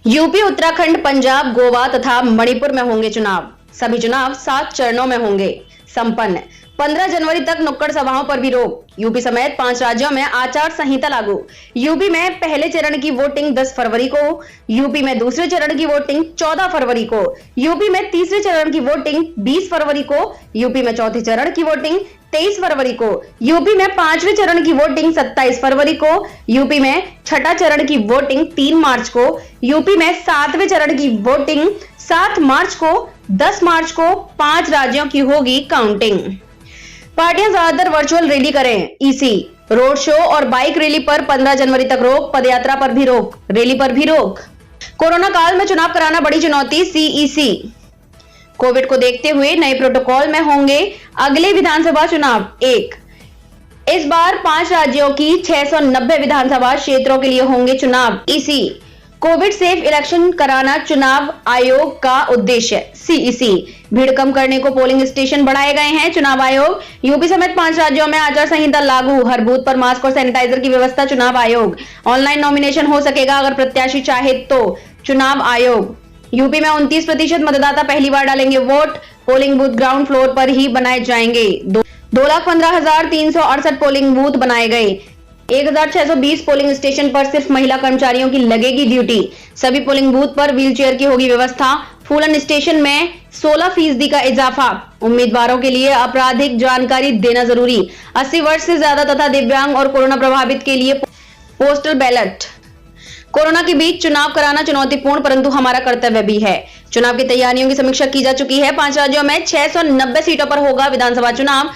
UP, Uttarakhand, Punjab, Goa तथा मणिपुर में होंगे चुनाव। सभी चुनाव 7 चरणों में होंगे संपन्न। 15 जनवरी तक नुक्कड़ सभाओं पर भी रोक। यूपी समेत 5 राज्यों में आचार संहिता लागू। यूपी में पहले चरण की वोटिंग 10 फरवरी को, यूपी में दूसरे चरण की वोटिंग 14 फरवरी को, यूपी में तीसरे चरण की वोटिंग 20 फरवरी को, यूपी में चौथे चरण की वोटिंग 23 फरवरी को, यूपी में 5वें चरण की वोटिंग 27 फरवरी को, यूपी में छठा चरण की वोटिंग 3 मार्च को, यूपी में 7वें चरण की वोटिंग 7 मार्च को, 10 मार्च को 5 राज्यों की होगी काउंटिंग। पार्टियां ज्यादातर वर्चुअल रैली करें। ईसी रोड शो और बाइक रैली पर 15 जनवरी तक रोक। पदयात्रा पर भी रोक, रैली पर भी रोक। कोरोना काल में चुनाव कराना बड़ी चुनौती। सीईसी कोविड को देखते हुए नए प्रोटोकॉल में होंगे अगले विधानसभा चुनाव। इस बार 5 राज्यों की 690 विधानसभा क्षेत्रों के लिए होंगे चुनाव। ईसी कोविड सेफ इलेक्शन कराना चुनाव आयोग का उद्देश्य। सीईसी भीड़ कम करने को पोलिंग स्टेशन बढ़ाए गए हैं। चुनाव आयोग यूपी समेत 5 राज्यों में आचार संहिता लागू। हर बूथ पर मास्क और सैनिटाइजर की व्यवस्था। चुनाव आयोग ऑनलाइन नॉमिनेशन हो सकेगा अगर प्रत्याशी चाहे तो। चुनाव आयोग यूपी में 29% मतदाता पहली बार डालेंगे vote. Polling booth ground floor पर ही बनाए जाएंगे। 2,15,368 पोलिंग बूथ बनाए गए। 1,620 पोलिंग स्टेशन पर सिर्फ महिला कर्मचारियों की लगेगी ड्यूटी। सभी पोलिंग बूथ पर व्हीलचेयर की होगी व्यवस्था। फूलन स्टेशन में 16% का इजाफा। उम्मीदवारों के लिए आपराधिक जानकारी देना जरूरी। 80 वर्ष से ज्यादा तथा दिव्यांग और कोरोना प्रभावित के लिए पोस्टल बैलेट। कोरोना के बीच चुनाव कराना चुनौतीपूर्ण परंतु हमारा कर्तव्य भी है। चुनाव की तैयारियों की समीक्षा की जा चुकी है। 5 राज्यों में 690 सीटों पर होगा विधानसभा चुनाव।